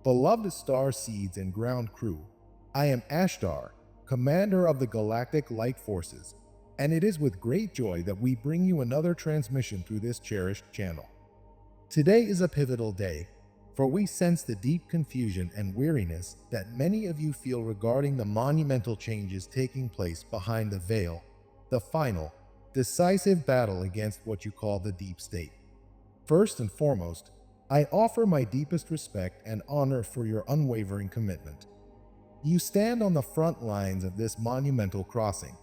Beloved star seeds and ground crew, I am Ashtar, commander of the Galactic Light Forces, and it is with great joy that we bring you another transmission through this cherished channel. Today is a pivotal day, for we sense the deep confusion and weariness that many of you feel regarding the monumental changes taking place behind the veil, the final, decisive battle against what you call the deep state. First and foremost, I offer my deepest respect and honor for your unwavering commitment. You stand on the front lines of this monumental crossing,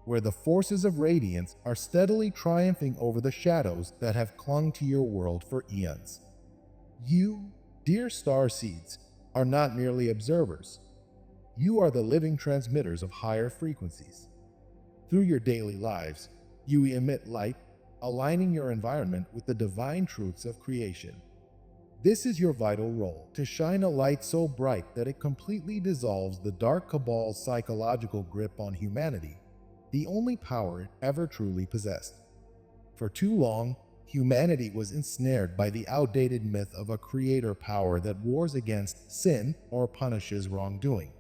where the forces of radiance are steadily triumphing over the shadows that have clung to your world for eons. You, dear star seeds, are not merely observers. You are the living transmitters of higher frequencies. Through your daily lives, you emit light, aligning your environment with the divine truths of creation. This is your vital role, to shine a light so bright that it completely dissolves the dark cabal's psychological grip on humanity, the only power it ever truly possessed. For too long, humanity was ensnared by the outdated myth of a creator power that wars against sin or punishes wrongdoing.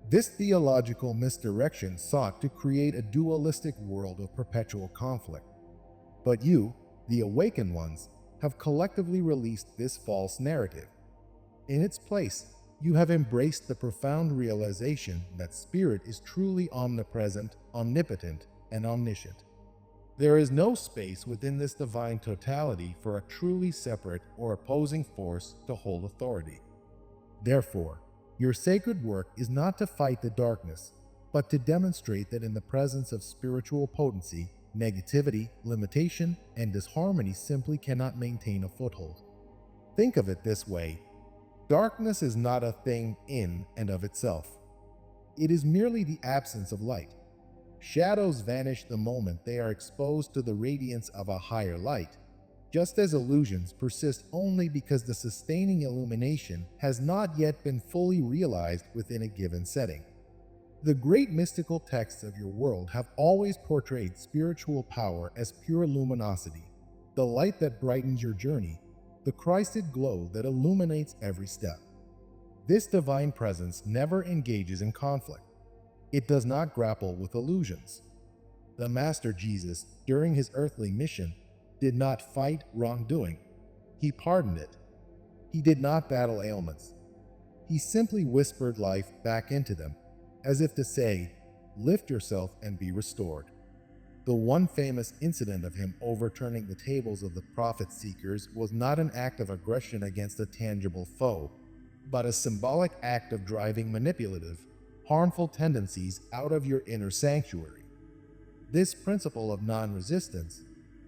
This theological misdirection sought to create a dualistic world of perpetual conflict. But you, the awakened ones, have collectively released this false narrative. In its place, you have embraced the profound realization that Spirit is truly omnipresent, omnipotent, and omniscient. There is no space within this divine totality for a truly separate or opposing force to hold authority. Therefore, your sacred work is not to fight the darkness, but to demonstrate that in the presence of spiritual potency, negativity, limitation, and disharmony simply cannot maintain a foothold. Think of it this way: darkness is not a thing in and of itself. It is merely the absence of light. Shadows vanish the moment they are exposed to the radiance of a higher light, just as illusions persist only because the sustaining illumination has not yet been fully realized within a given setting. The great mystical texts of your world have always portrayed spiritual power as pure luminosity, the light that brightens your journey, the Christed glow that illuminates every step. This divine presence never engages in conflict. It does not grapple with illusions. The Master Jesus, during his earthly mission, did not fight wrongdoing. He pardoned it. He did not battle ailments. He simply whispered life back into them, as if to say, "Lift yourself and be restored." The one famous incident of him overturning the tables of the prophet seekers was not an act of aggression against a tangible foe, but a symbolic act of driving manipulative, harmful tendencies out of your inner sanctuary. This principle of non-resistance,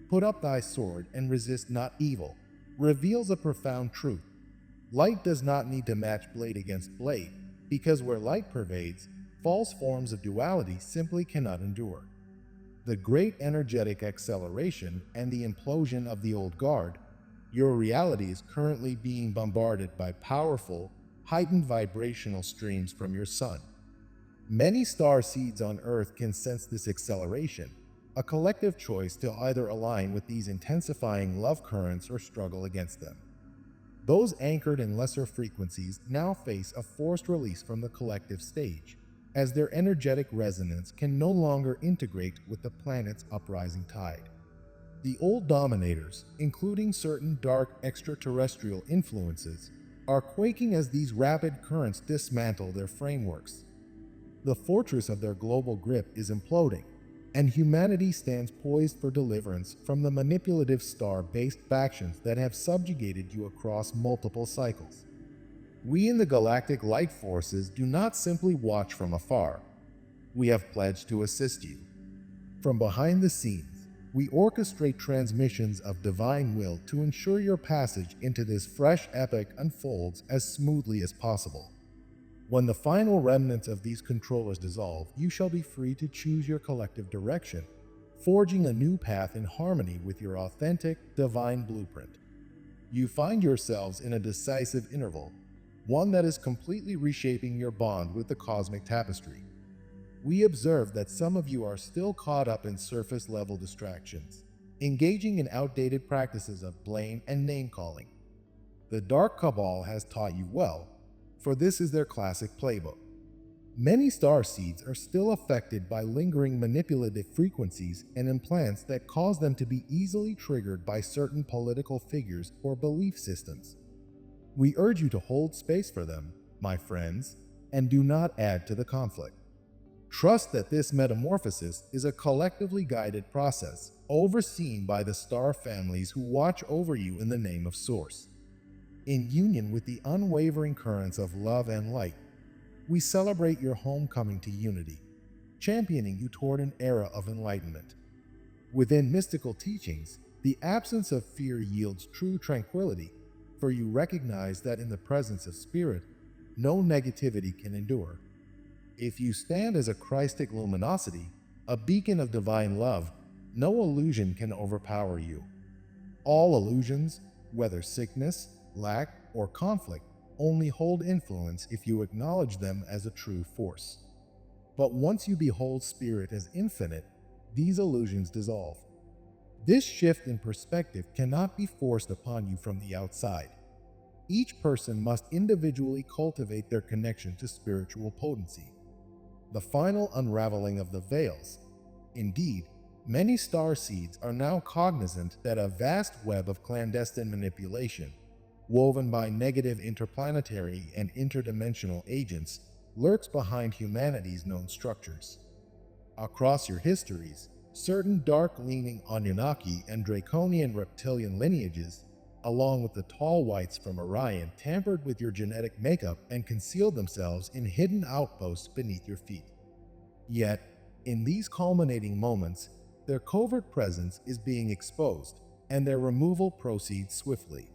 "Put up thy sword and resist not evil," reveals a profound truth. Light does not need to match blade against blade, because where light pervades, false forms of duality simply cannot endure. The great energetic acceleration and the implosion of the old guard, your reality is currently being bombarded by powerful, heightened vibrational streams from your sun. Many star seeds on Earth can sense this acceleration, a collective choice to either align with these intensifying love currents or struggle against them. Those anchored in lesser frequencies now face a forced release from the collective stage, as their energetic resonance can no longer integrate with the planet's uprising tide. The old dominators, including certain dark extraterrestrial influences, are quaking as these rapid currents dismantle their frameworks. The fortress of their global grip is imploding, and humanity stands poised for deliverance from the manipulative star-based factions that have subjugated you across multiple cycles. We in the Galactic Light Forces do not simply watch from afar. We have pledged to assist you. From behind the scenes, we orchestrate transmissions of divine will to ensure your passage into this fresh epoch unfolds as smoothly as possible. When the final remnants of these controllers dissolve, you shall be free to choose your collective direction, forging a new path in harmony with your authentic, divine blueprint. You find yourselves in a decisive interval, one that is completely reshaping your bond with the cosmic tapestry. We observe that some of you are still caught up in surface-level distractions, engaging in outdated practices of blame and name-calling. the Dark Cabal has taught you well, for this is their classic playbook. Many star seeds are still affected by lingering manipulative frequencies and implants that cause them to be easily triggered by certain political figures or belief systems. We urge you to hold space for them, my friends, and do not add to the conflict. Trust that this metamorphosis is a collectively guided process, overseen by the star families who watch over you in the name of Source. In union with the unwavering currents of love and light, we celebrate your homecoming to unity, championing you toward an era of enlightenment. Within mystical teachings, the absence of fear yields true tranquility, for you recognize that in the presence of spirit, no negativity can endure. If you stand as a Christic luminosity, a beacon of divine love, no illusion can overpower you. All illusions, whether sickness, lack, or conflict, only hold influence if you acknowledge them as a true force. But once you behold spirit as infinite, these illusions dissolve. This shift in perspective cannot be forced upon you from the outside. Each person must individually cultivate their connection to spiritual potency. The final unraveling of the veils. Indeed, many star seeds are now cognizant that a vast web of clandestine manipulation, woven by negative interplanetary and interdimensional agents, lurks behind humanity's known structures. Across your histories, certain dark-leaning Anunnaki and draconian reptilian lineages, along with the tall whites from Orion, tampered with your genetic makeup and concealed themselves in hidden outposts beneath your feet. Yet, in these culminating moments, their covert presence is being exposed, and their removal proceeds swiftly.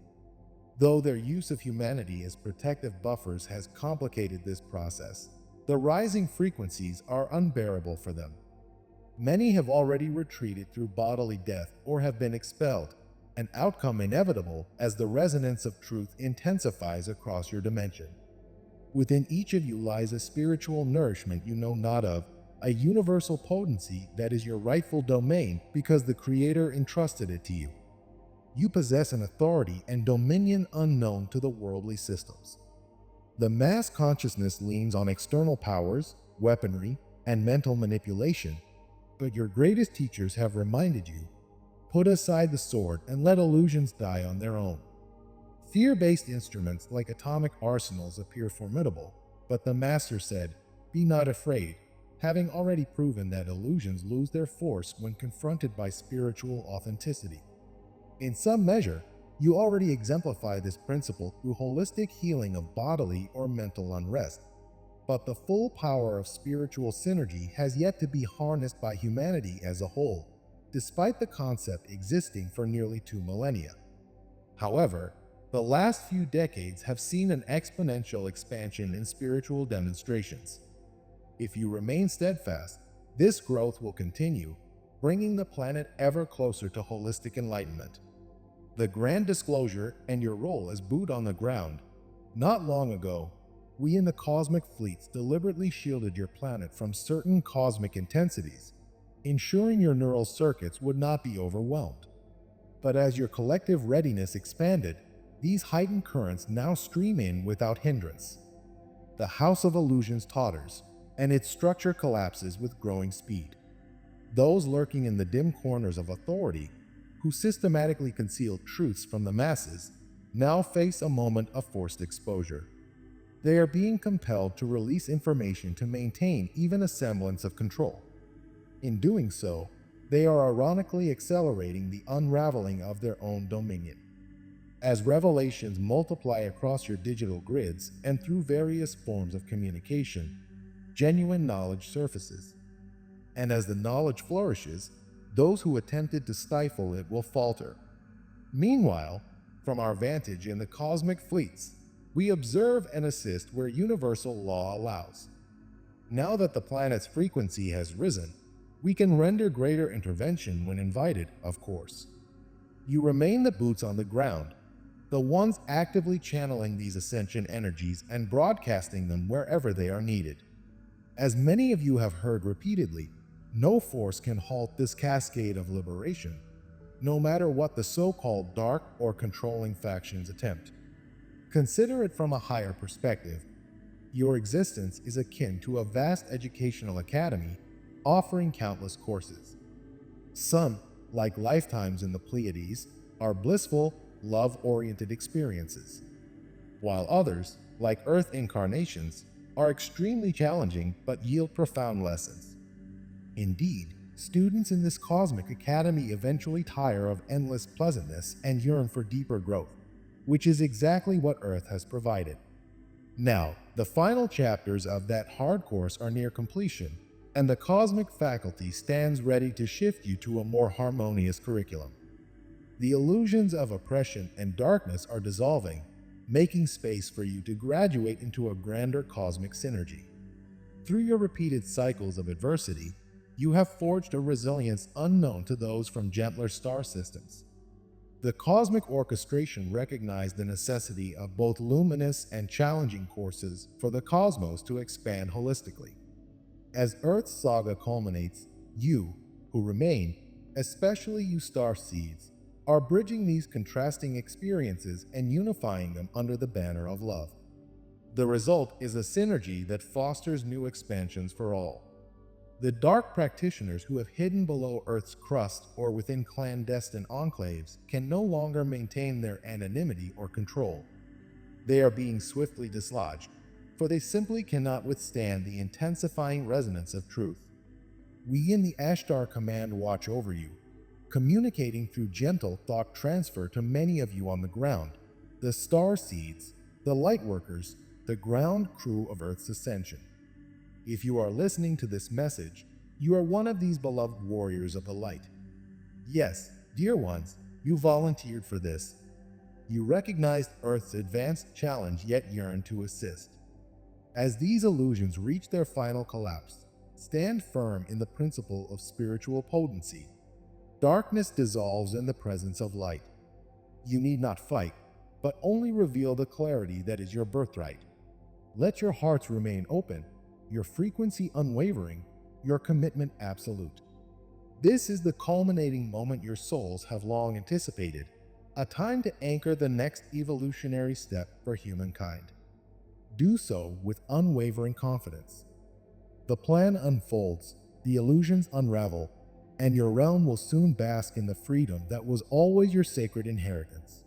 Though their use of humanity as protective buffers has complicated this process, the rising frequencies are unbearable for them. Many have already retreated through bodily death or have been expelled, an outcome inevitable as the resonance of truth intensifies across your dimension. Within each of you lies a spiritual nourishment you know not of, a universal potency that is your rightful domain because the Creator entrusted it to you. You possess an authority and dominion unknown to the worldly systems. The mass consciousness leans on external powers, weaponry, and mental manipulation, but your greatest teachers have reminded you, put aside the sword and let illusions die on their own. Fear-based instruments like atomic arsenals appear formidable, but the Master said, be not afraid, having already proven that illusions lose their force when confronted by spiritual authenticity. In some measure, you already exemplify this principle through holistic healing of bodily or mental unrest, but the full power of spiritual synergy has yet to be harnessed by humanity as a whole, despite the concept existing for nearly 2 millennia. However, the last few decades have seen an exponential expansion in spiritual demonstrations. If you remain steadfast, this growth will continue, bringing the planet ever closer to holistic enlightenment. The grand disclosure and your role as boot on the ground. Not long ago, we in the cosmic fleets deliberately shielded your planet from certain cosmic intensities, ensuring your neural circuits would not be overwhelmed. But as your collective readiness expanded, these heightened currents now stream in without hindrance. The House of Illusions totters, and its structure collapses with growing speed. Those lurking in the dim corners of authority, who systematically conceal truths from the masses, now face a moment of forced exposure. They are being compelled to release information to maintain even a semblance of control. In doing so, they are ironically accelerating the unraveling of their own dominion. As revelations multiply across your digital grids and through various forms of communication, genuine knowledge surfaces. And as the knowledge flourishes, those who attempted to stifle it will falter. Meanwhile, from our vantage in the cosmic fleets, we observe and assist where universal law allows. Now that the planet's frequency has risen, we can render greater intervention when invited, of course. You remain the boots on the ground, the ones actively channeling these ascension energies and broadcasting them wherever they are needed. As many of you have heard repeatedly, no force can halt this cascade of liberation, no matter what the so-called dark or controlling factions attempt. Consider it from a higher perspective. Your existence is akin to a vast educational academy offering countless courses. Some, like lifetimes in the Pleiades, are blissful, love-oriented experiences, while others, like Earth incarnations, are extremely challenging but yield profound lessons. Indeed, students in this cosmic academy eventually tire of endless pleasantness and yearn for deeper growth, which is exactly what Earth has provided. Now, the final chapters of that hard course are near completion, and the cosmic faculty stands ready to shift you to a more harmonious curriculum. The illusions of oppression and darkness are dissolving, making space for you to graduate into a grander cosmic synergy. Through your repeated cycles of adversity, you have forged a resilience unknown to those from gentler star systems. The cosmic orchestration recognized the necessity of both luminous and challenging courses for the cosmos to expand holistically. As Earth's saga culminates, you, who remain, especially you star seeds, are bridging these contrasting experiences and unifying them under the banner of love. The result is a synergy that fosters new expansions for all. The dark practitioners who have hidden below Earth's crust or within clandestine enclaves can no longer maintain their anonymity or control. They are being swiftly dislodged, for they simply cannot withstand the intensifying resonance of truth. We in the Ashtar Command watch over you, communicating through gentle thought transfer to many of you on the ground, the star seeds, the light workers, the ground crew of Earth's ascension. If you are listening to this message, you are one of these beloved warriors of the light. Yes, dear ones, you volunteered for this. You recognized Earth's advanced challenge yet yearned to assist. As these illusions reach their final collapse, stand firm in the principle of spiritual potency. Darkness dissolves in the presence of light. You need not fight, but only reveal the clarity that is your birthright. Let your hearts remain open, your frequency unwavering, your commitment absolute. This is the culminating moment your souls have long anticipated, a time to anchor the next evolutionary step for humankind. Do so with unwavering confidence. The plan unfolds, the illusions unravel, and your realm will soon bask in the freedom that was always your sacred inheritance.